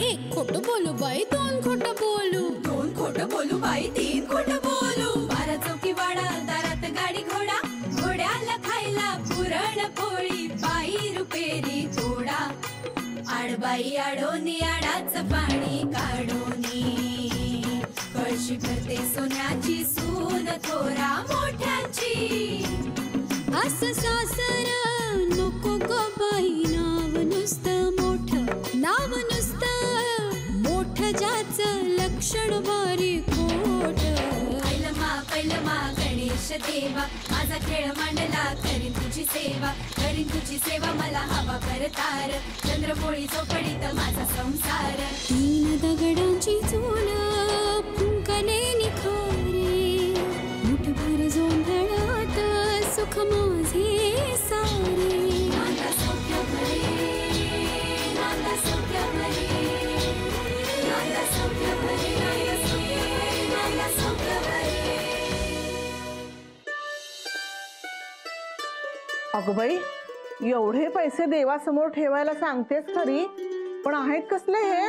एक खोटं बोलू बाई, दोन खोटं बोलू, दोन खोटं बोलू बाई, तीन खोटं बोलू. 12 चौकी वाडा, दारात गाडी घोडा, घोड्याला खायला पुरण पोळी, बाई रुपेरी थोडा. आडबाई आडोनी आडाच पाणी काढोनी, कळशी भरते सोन्याची सून थोरा मोठ्याची. असं सासर नको ग बाई, नाव नुसतं मोठं, नाव नुसतं मोठं, ज्याचं लक्षण बारी खोट. पैलमा गणेश देवा, माझा खेळ मांडला, करीन तुझी सेवा, करीन तुझी सेवा, मला हवा करतार, चंद्रपोळी चौकडीत माझा संसार. 3 दगडांची चूल फुंकले निखारे, मुठभर जोंधळात सुख माझे सारे. नांदा सौख्य भरे, नांदा सौख्य भरे, नांदा सौख्य भरे, नांदा सौख्य भरे. अगं बाई, एवढे पैसे देवासमोर ठेवायला सांगतेस खरी, पण आहेत कसले हे?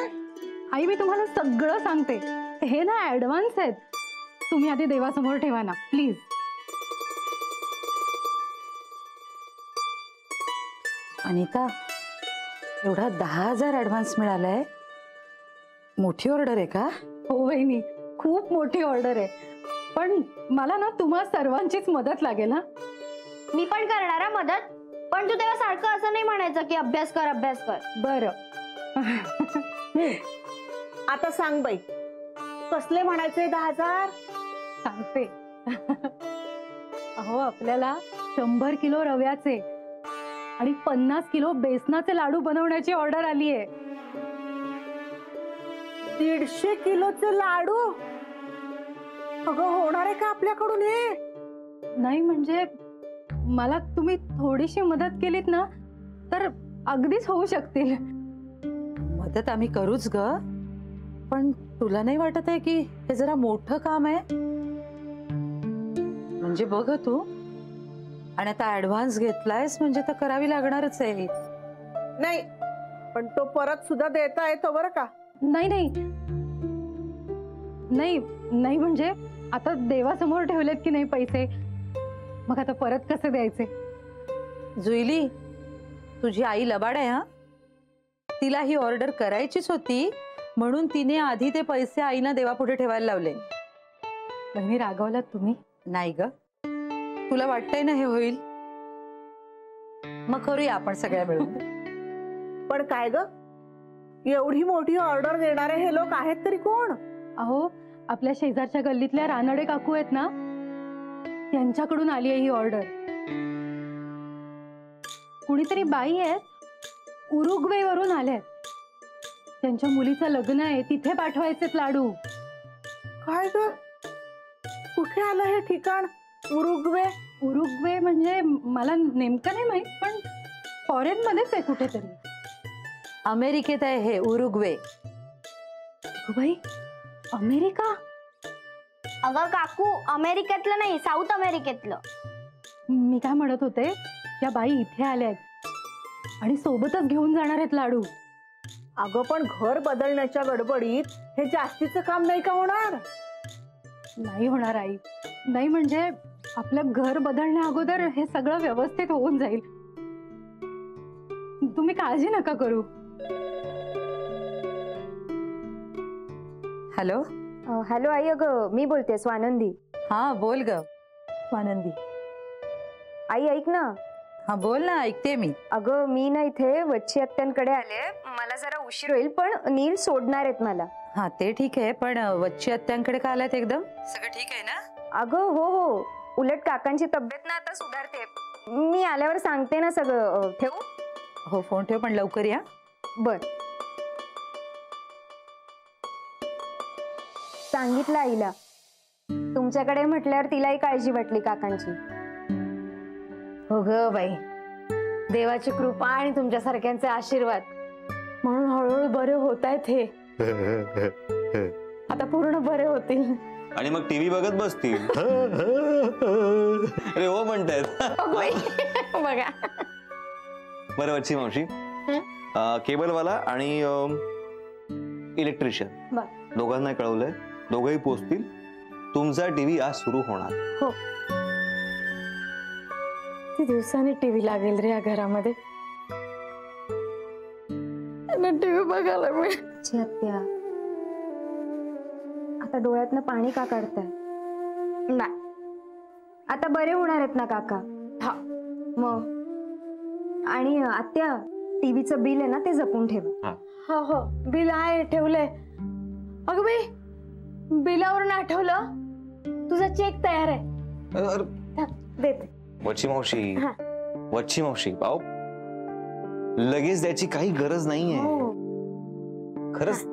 आई मी तुम्हाला सगळं सांगते, हे ना ऍडव्हान्स आहेत. तुम्ही आधी देवासमोर ठेवा ना प्लीज. अनिता, एवढा 10,000 ऍडव्हान्स मिळालाय, मोठी ऑर्डर आहे का? हो वहिनी, खूप मोठी ऑर्डर आहे, पण मला ना तुम्हा सर्वांचीच मदत लागेल. हा, मी पण करणार आहे मदत, पण तू तेव्हा सारखं असं नाही म्हणायचं की अभ्यास कर अभ्यास कर. बरं. आता सांग बाई, कसले म्हणायचे 10,000? सांगते. अहो, आपल्याला 100 किलो रव्याचे आणि 50 किलो बेसनाचे लाडू बनवण्याची ऑर्डर आली आहे. 150 किलोचे लाडू? अगं, होणार आहे का आपल्याकडून हे? नाही म्हणजे मला तुम्ही थोडीशी मदत केलीत ना तर अगदीच होऊ शकतील. मदत आम्ही करूच ग, पण तुला नाही वाटत आहे की हे जरा मोठं काम आहे? म्हणजे बघ तू, आणि आता ऍडव्हान्स घेतलायस म्हणजे तर करावी लागणारच आहे. नाही, पण तो परत सुद्धा देता येतो बरं का? नाही नाही नाही नाही, म्हणजे आता देवासमोर ठेवलेत की नाही पैसे, मग आता परत कसे द्यायचे? जुईली, तुझी आई लबाड आहे. हा, तिला ही ऑर्डर करायचीच होती म्हणून तिने आधी ते पैसे आईना देवापुढे ठेवायला लावले. बहिणी, रागवलात तुम्ही? नाही ग, तुला वाटतंय ना हे होईल, मग करूया आपण सगळ्या मिळून. पण काय ग, एवढी मोठी ऑर्डर देणारे हे लोक आहेत तरी कोण? अहो, आपल्या शेजारच्या गल्लीतल्या रानडे काकू आहेत ना, त्यांच्याकडून आली आहे ही ऑर्डर. कुणीतरी बाई आहेत, उरुग्वे वरून आल्यात, त्यांच्या मुलीचं लग्न आहे, तिथे पाठवायचे लाडू. काय ग, कुठे आलं हे ठिकाण? उरुग्वे? उरुग्वे म्हणजे मला नेमकं नाही माहित, पण फॉरेन मध्येच आहे कुठेतरी. अमेरिकेत आहे हे उरुग्वे. बाई, अमेरिका? अगं काकू, अमेरिकेतलं नाही, साऊथ अमेरिकेतलं. मी काय म्हणत होते, या बाई इथे आल्यात आणि सोबतच घेऊन जाणार आहेत लाडू. अगं, पण घर बदलण्याच्या गडबडीत हे जास्तीचं काम नाही का होणार? नाही होणार आई, नाही म्हणजे आपलं घर बदलण्या अगोदर हे सगळं व्यवस्थित होऊन जाईल. तुम्ही काळजी नका करू. हॅलो. हॅलो आई, अगं मी बोलते स्वानंदी. हा बोल ग स्वानंदी. आई ऐक ना. हा बोल ना, ऐकते मी. अगं मी ना इथे वच्ची आत्यांकडे आले, मला जरा उशीर होईल, पण नील सोडणार आहेत मला. हा ते ठीक आहे, पण वच्ची आत्यांकडे का आलात? एकदम सगळं ठीक आहे ना? अगं हो हो, उलट काकांची तब्येत ना आता सुधारते, मी आल्यावर सांगते ना सगळं. ठेवू? हो फोन ठेव, पण लवकर या. बर. सांगितलं आईला, तुमच्याकडे म्हटल्यावर तिलाही काळजी वाटली काकांची. हो ग बाई, देवाची कृपा आणि तुमच्या सारख्यांचे आशीर्वाद म्हणून हळूहळू बरे होत आहेत हे. आता पूर्ण बरे होतील आणि मग टीव्ही बघत बसतील. अरे हो म्हणतायत. बघा. बरं वच्ची मावशी, केबलवाला आणि इलेक्ट्रिशियन दोघांना कळवलंय. दोघंही पोचतील. तुमचा टीव्ही आज सुरू होणार. हो, किती दिवसांनी टीव्ही लागेल रे या घरामध्ये. टीव्ही बघायला मिळेल. आत्या, आता डोळ्यातनं पाणी का काढताय? नाही, आता बरे होणार आहेत ना काका? हा मग. आणि आत्या, टीव्हीचं बिल आहे ना ते जपून ठेवा. हो हो, बिल आहे, ठेवलंय. अगं बाई, बिलावरून आठवलं, तुझा चेक तयार आहे. देते. वच्ची मावशी पाव लगेच द्यायची काही गरज नाहीये. खरंच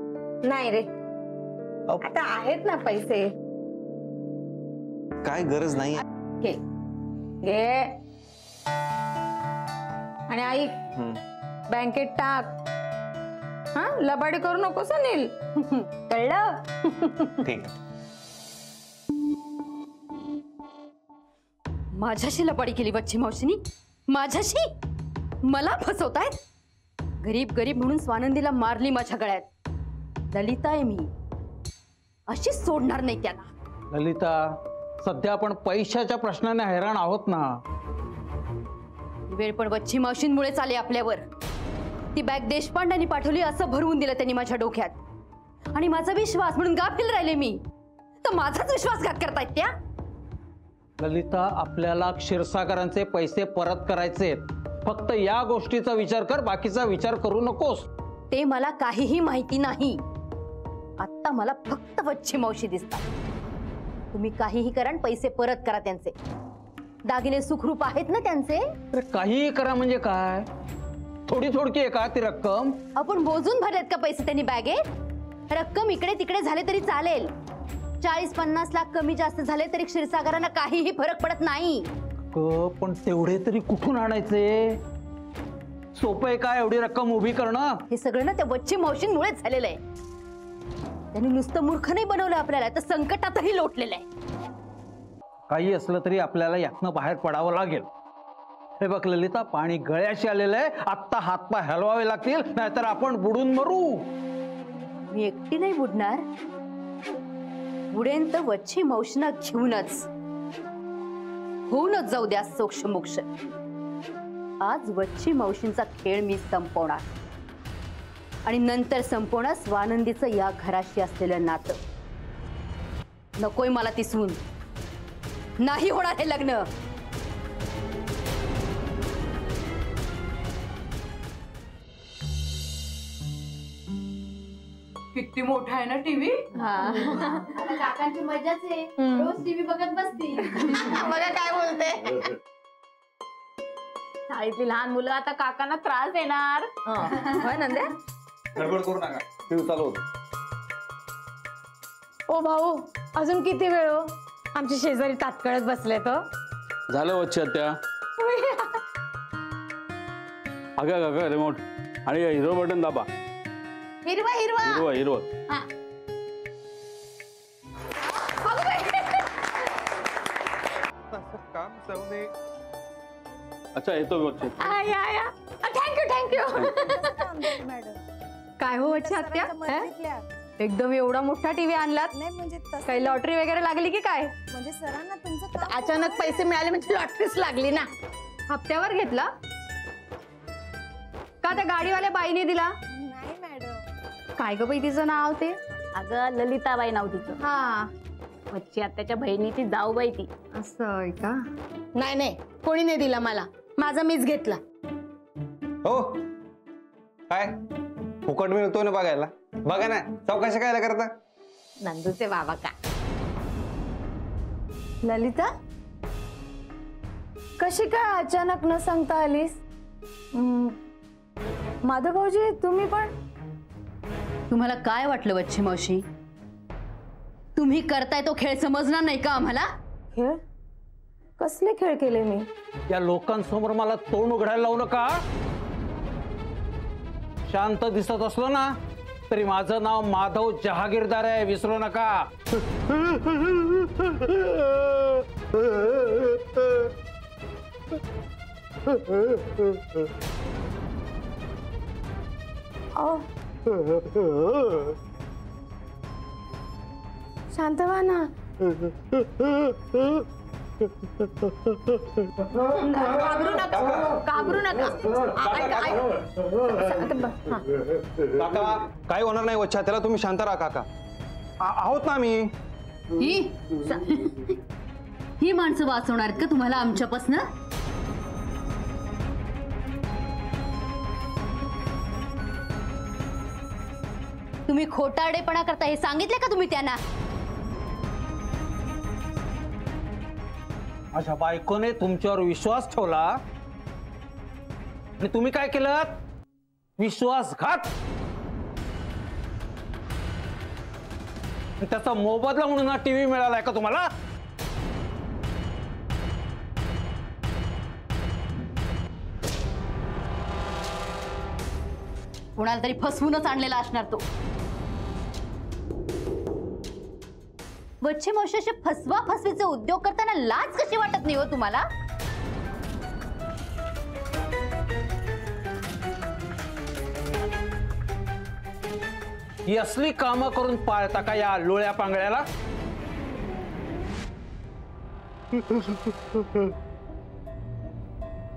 नाही रे, आता आहेत ना पैसे. काय गरज नाही. घे आणि ऐक, बँकेत टाक. हा, लबाडी करू नकोस अनिल. कळलं? ठीक. माझ्याशी लबाडी केली वच्ची मावशीनी. माझ्याशी मला फसवतायत. गरीब गरीब म्हणून स्वानंदीला मारली माझ्या गळ्यात. ललिता आहे मी, अशी सोडणार नाही त्याला. ललिता, सध्या आपण पैशाच्या प्रश्नाने हैराण आहोत ना. वेळ पण वच्ची मावशींमुळेच आले आपल्यावर. ती बॅग देशपांड्यांनी पाठवली असं भरवून दिलं त्यांनी माझ्या डोक्यात. आणि माझा विश्वास म्हणून गाफील राहिले मी, तर माझाच विश्वासघात करतायत त्या. ललिता, आपल्याला क्षीरसागरांचे पैसे परत करायचे. फक्त या गोष्टीचा विचार कर, बाकीचा विचार करू नकोस. ते मला काहीही माहिती नाही. आता मला फक्त वच्ची मावशी दिसतात. तुम्ही काहीही करा, पैसे परत करा त्यांचे. दागिने सुखरूप आहेत ना त्यांचे. अरे काहीही करा म्हणजे काय? थोडी थोडकी आहे का ती रक्कम? आपण मोजून भरलेत का पैसे त्यांनी बॅगेत? रक्कम इकडे तिकडे झाले तरी चालेल. 40-50 लाख कमी जास्त झाले तरी क्षीरसागरांना काहीही फरक पडत नाही. पण तेवढे तरी कुठून आणायचे? सोपं आहे का एवढी रक्कम उभी करणं? हे सगळं ना त्या वच्ची मावशींमुळेच झालेलं आहे. त्यांनी नुसतं मूर्ख नाही बनवलं आपल्याला, तर संकटातही लोटलेलं आहे. काही असलं तरी आपल्याला यातनं बाहेर पडावं लागेल. हे बघ ललिता, पाणी गळ्याशी आलेलं आहे. आत्ता हातपाय हलवावे लागतील, नाहीतर आपण बुडून मरू. मी एकटी नाही बुडणार. बुडेन तर वच्ची मावशींना घेऊनच. होऊनच जाऊ द्या सोक्ष मोक्ष. आज वच्ची मावशींचा खेळ मी संपवणार. आणि नंतर संपवणार स्वानंदीचं या घराशी असलेलं नातं. नकोय मला ती सून. नाही होणार हे लग्न. किती मोठा आहे ना टीव्ही. काकांची मजाच आहे. रोज टीव्ही बघत बसती. बघा काय बोलते. शाळेतली लहान मुलं आता काकांना त्रास देणार. होय नंद्या? गडबड करू नका, टीव्ही चालू होतो. ओ भाऊ, अजून किती वेळ हो? आमच्या शेजारी तात्काळच बसले तर. झालं वच्ची आत्या. अगं रिमोट आणि हिरो बटन दाबा. हिरवा हिरवा हिरवा हिरवा. अच्छा येतो वच्ची. थँक्यू. काय हो वच्ची आत्या, एकदम एवढा मोठा टीव्ही आणलात? काही लॉटरी वगैरे लागली की काय? म्हणजे सरांना तुमचं अचानक पैसे मिळाले म्हणजे लॉटरीच लागली ना. हप्त्यावर घेतला का त्या गाडीवाल्या बाईने दिला? नाही मॅडम. काय ग बाई तिचं नाव ते? अगं ललिताबाई नाव तिचं. हा, वच्ची आत्याच्या बहिणीची जाऊबाई ती. असं आहे का? नाही, कोणी नाही दिला मला. माझा मीच घेतला. हो काय फुकट मिळतो ना बघायला. बघा ना, चौकशी काय करता. नंदूचे बाबा का. ललिता, कशी काय अचानक न सांगता आलीस? माधव भाऊजी, तुम्ही पण? तुम्हाला काय वाटलं वच्ची मावशी? तुम्ही करताय तो खेळ समजणार नाही का आम्हाला? खेळ? कसले खेळ केले मी? या लोकांसमोर मला तोंड उघडायला लावू नका. शांत दिसत असलो ना तरी माझं नाव माधव जहागीरदार आहे, विसरू नका. शांत व्हा ना. घाबरू नका. काका काय होणार नाही वच्छा, त्याला तुम्ही शांत राहा काका. आहोत ना आम्ही. ही माणसं वाचवणार का तुम्हाला आमच्यापासनं? तुम्ही खोटारडेपणा करता हे सांगितले का तुम्ही त्यांना? माझ्या बायकोने तुमच्यावर विश्वास ठेवला आणि तुम्ही काय केलं? विश्वासघात. त्याचा मोबदला म्हणून हा टीव्ही मिळालाय का तुम्हाला? कोणाला तरी फसवूनच आणलेला असणार तो. वच्छे मावशी फसवा फसवीचे उद्योग करताना लाज कशी वाटत नाही हो तुम्हाला? ही असली कामं करून पाळता का या लोळ्या पांगळ्याला?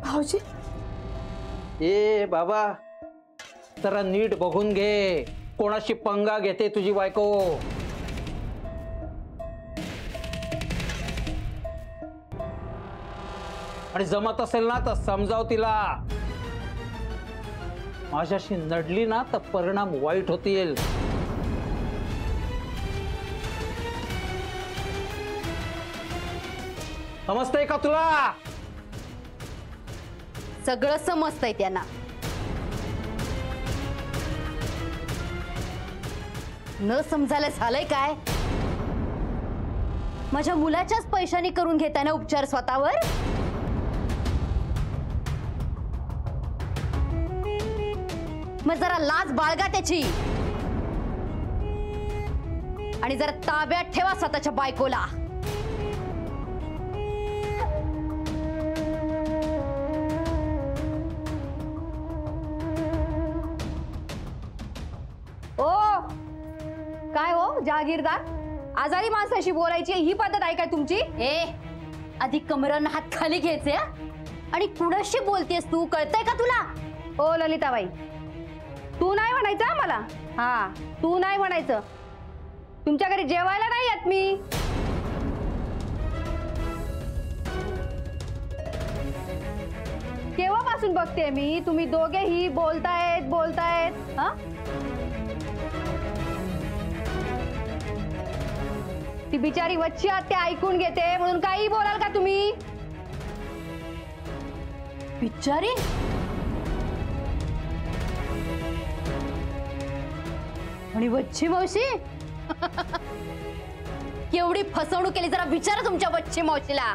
भाऊजी ए बाबा, जरा नीट बघून घे, कोणाशी पंगा घेते तुझी बायको. आणि जमत असेल ना तर समजाव तिला. माझ्याशी नडली ना तर परिणाम वाईट होतील. समजतंय का तुला? सगळं समजतंय त्यांना. न समजायला झालंय काय? माझ्या मुलाच्याच पैशाने करून घेताना उपचार स्वतःवर. मग जरा लाज बाळगा त्याची आणि जरा ताब्यात ठेवा स्वतःच्या बायकोला. ओ काय हो जहागीरदार, आजारी माणसाशी बोलायची ही पद्धत आहे काय तुमची? ए आधी कमरान हात खाली घ्यायचे आणि कुणाशी बोलतेस तू, कळतंय का तुला? ओ ललिताबाई, तू नाही म्हणायचं मला. हा, तू नाही म्हणायचं. तुमच्या घरी जेवायला नाही येत मी. केव्हापासून बघते मी तुम्ही दोघेही बोलतायत. हा, ती बिचारी वच्छी आत्या ऐकून घेते म्हणून काही बोलाल का तुम्ही? बिचारी आणि वच्छी मावशी केवढी फसवणूक केली जरा विचारा तुमच्या वच्छी मावशीला.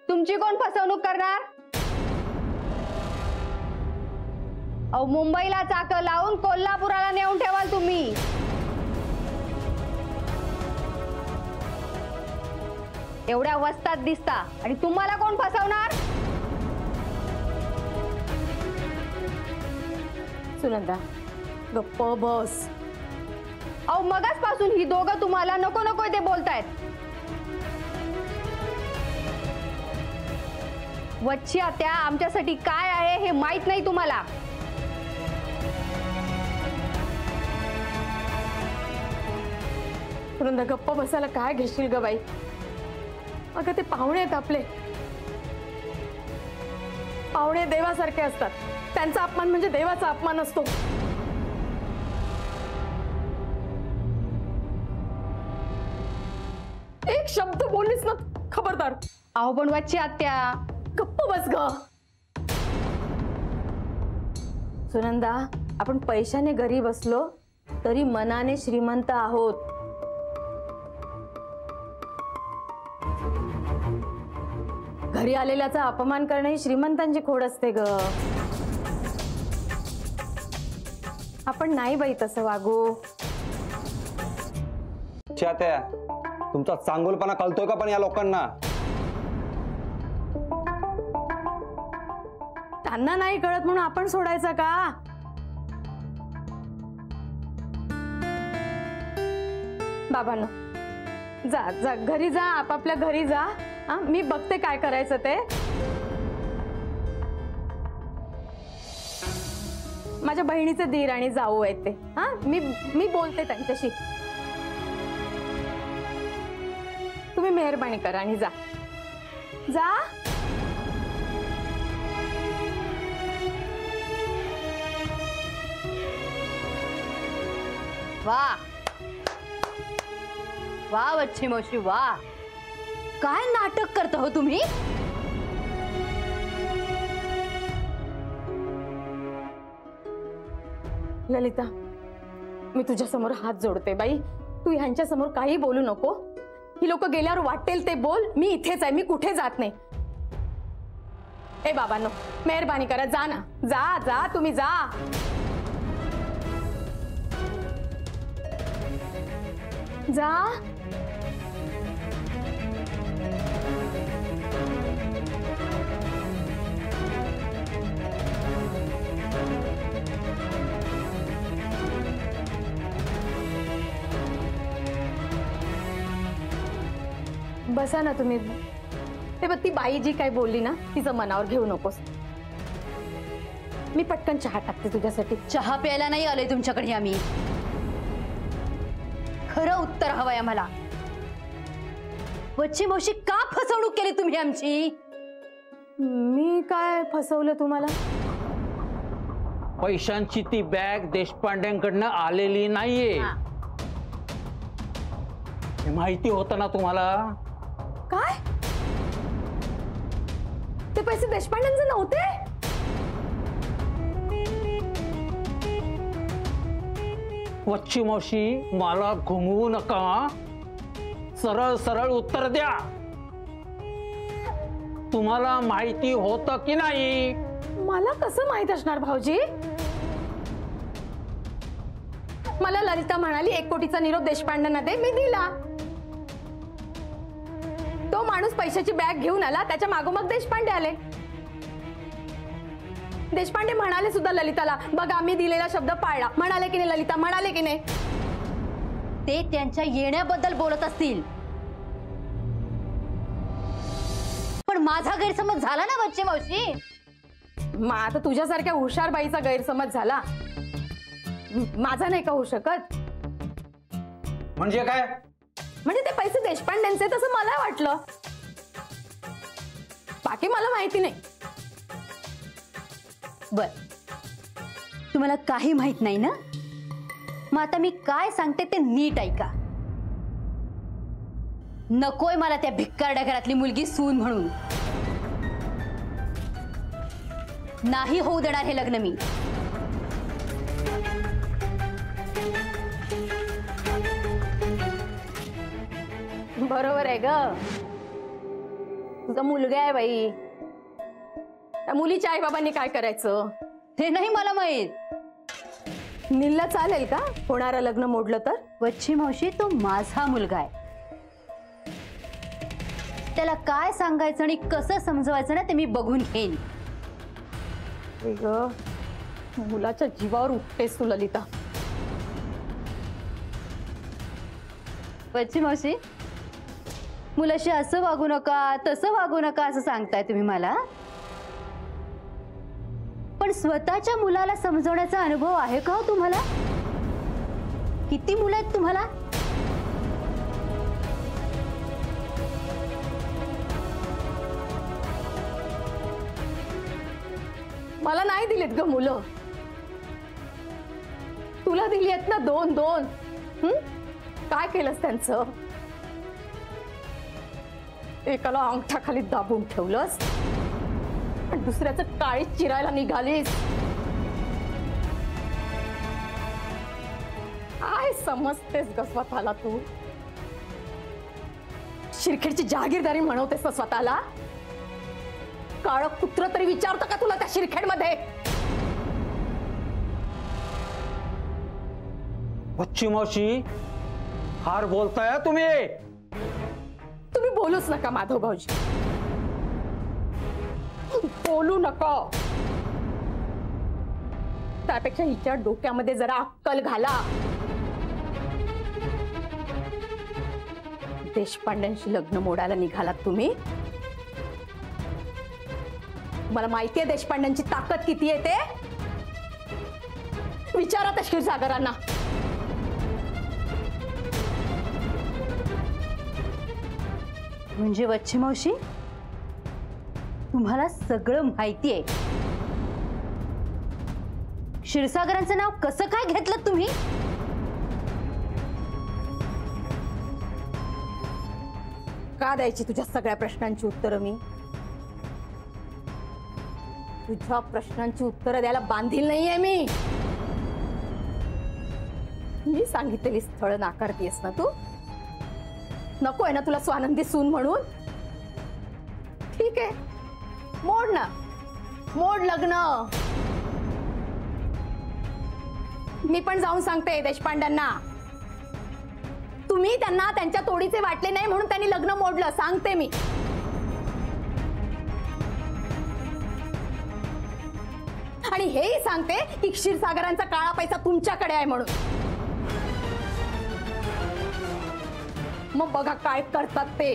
तुमची कोण फसवणूक करणार? अहो मुंबईला चाकं लावून कोल्हापुराला नेऊन ठेवाल तुम्ही. एवढ्या वस्तात दिसता आणि तुम्हाला कोण फसवणार? सुनंदा गप्प बस. अहो मगाचपासून ही दोघं तुम्हाला नको नको ते बोलतायत. वच्छी आत्या आमच्यासाठी काय आहे हे माहित नाही तुम्हाला. सुनंदा गप्प बसायला काय घेशील ग बाई? अगं ते पाहुणे आहेत आपले. पाहुणे देवासारखे असतात. त्यांचा अपमान म्हणजे देवाचा अपमान असतो. एक शब्द बोललीस ना खबरदार. अहो पण वच्छी आत्या गप्प बस ग. सुनंदा, आपण पैशाने गरीब असलो तरी मनाने श्रीमंत आहोत. घरी आलेल्याचा अपमान करणे ही श्रीमंतांची खोड असते ग. आपण नाही बाई तसं वागू. त्या तुमचा चांगुलपणा कळतोय का पण या लोकांना? त्यांना नाही कळत म्हणून आपण सोडायचा का? बाबांनो, जा जा घरी जा, आपापल्या घरी जा. हा, मी बघते काय करायचं ते. माझ्या बहिणीचे दीर आणि जाऊ आहेत ते. हा, मी बोलते त्यांच्याशी. तुम्ही मेहरबानी करा आणि जा जा. वा वा वच्छी मावशी वा, काय नाटक करता हो तुम्ही. ललिता, मी तुझ्या समोर हात जोडते बाई. तू ह्यांच्या समोर काही बोलू नको. ही लोक गेल्यावर वाटेल ते बोल. मी इथेच आहे, मी कुठे जात नाही. ए बाबांनो, मेहरबानी करा, जा ना. जा जा, तुम्ही जा. जा. बसा ना तुम्ही. ते बघ, ती बाई जी काय बोलली ना, तिचं मनावर घेऊ नकोस. मी पटकन चहा टाकते तुझ्यासाठी. चहा प्यायला नाही आलोय तुमच्याकडे आम्ही. खरं उत्तर हवंय आम्हाला. वच्छी मावशी, का फसवणूक केली तुम्ही आमची? मी काय फसवलं तुम्हाला? पैशांची ती बॅग देशपांड्यांकडनं आलेली नाहीये. हे माहिती होतं ना तुम्हाला? काय? ते पैसे देशपांड्यांचे नव्हते? वच्छी मावशी, मला घुमवू नका. सरळ सरळ उत्तर द्या. तुम्हाला माहिती होतं की नाही? मला कसं माहित असणार भाऊजी? मला ललिता म्हणाली 1 कोटीचा निरोप देशपांड्यांना दे, मी दिला. तो माणूस पैशाची बॅग घेऊन आला, त्याच्या मागोमाग देशपांडे आले. देशपांडे म्हणाले सुद्धा ललिताला, बघ आम्ही दिलेला शब्द पाळला. म्हणाले की नाही ललिता, म्हणाले की नाही? ते त्यांच्या येण्याबद्दल बोलत असतील, पण माझा गैरसमज झाला ना वच्छी मावशी. मग आता तुझ्यासारख्या हुशार बाईचा गैरसमज झाला, माझा नाही का होऊ शकत? म्हणजे काय? म्हणजे ते पैसे देशपांड्यांचे तसं मला वाटलं, बाकी मला माहिती नाही. बर, तुम्हाला काही माहित नाही ना? मग आता मी काय सांगते ते नीट ऐका. नकोय मला त्या भिक्कारड्या घरातली मुलगी सून म्हणून. नाही होऊ देणार हे लग्न मी. बरोबर आहे ग, तुझा मुलगा आहे बाई. त्या मुलीच्या आई बाबांनी काय करायचं हे नाही मला माहित. नीलला चालेल का होणारं लग्न मोडलं तर? वच्छी मावशी, तो माझा मुलगा आहे. त्याला काय सांगायचं आणि कसं समजवायचं ना ते मी बघून घेईन. मुलाच्या जीवावर उठतेस तू ललिता. वच्छी मावशी, मुलाशी असं वागू नका तसं वागू नका असं सांगताय तुम्ही मला, पण स्वतःच्या मुलाला समजवण्याचा अनुभव आहे का हो तुम्हाला? किती मुलं आहेत तुम्हाला? मला नाही दिलीत ग मुलं, तुला दिली आहेत ना 2-2. काय केलंस त्यांचं? एकाला अंगठाखाली दाबून ठेवलंस आणि दुसऱ्याचं काळी चिरायला निघालीस. काय समजतेस ग स्वतःला तू? शिरखेडची जहागीरदारी म्हणवतेस ना स्वतःला? काळ कुत्र तरी विचारतं का तुला त्या शिरखेडमध्ये? वच्छी मावशी, फार बोलताय तुम्ही. तुम्ही बोलूच नका माधव भाऊजी, बोलू नका. त्यापेक्षा हिच्या डोक्यामध्ये जरा अक्कल घाला. देशपांड्यांशी लग्न मोडायला निघालात तुम्ही. मला माहितीये देशपांड्यांची ताकद किती आहे ते. विचारा त्या क्षीरसागरांना. म्हणजे वच्छी मावशी, तुम्हाला सगळं माहितीये. क्षीरसागरांचं नाव कसं काय घेतलं तुम्ही? का द्यायची तुझ्या सगळ्या प्रश्नांची उत्तरं मी? तुझ्या प्रश्नांची उत्तरं द्यायला बांधील नाहीये मी. मी सांगितलेली स्थळ नाकारतीयस ना तू? नको आहे ना तुला स्वानंदी सून म्हणून? ठीक आहे, मोड ना, मोड लग्न. मी पण जाऊन सांगते देशपांड्यांना. तुम्ही त्यांना त्यांच्या तोडीचे वाटले नाही म्हणून त्यांनी लग्न मोडलं, सांगते मी. आणि हेही सांगते की क्षीरसागरांचा काळा पैसा तुमच्याकडे आहे म्हणून. मग बघा काय करतात ते.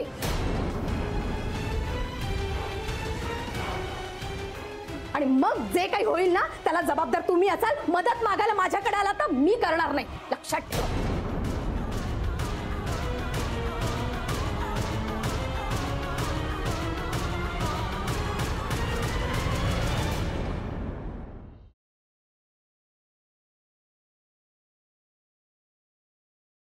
आणि मग जे काही होईल ना त्याला जबाबदार तुम्ही असाल. मदत मागायला माझ्याकडे आला तर मी करणार नाही, लक्षात ठेवा.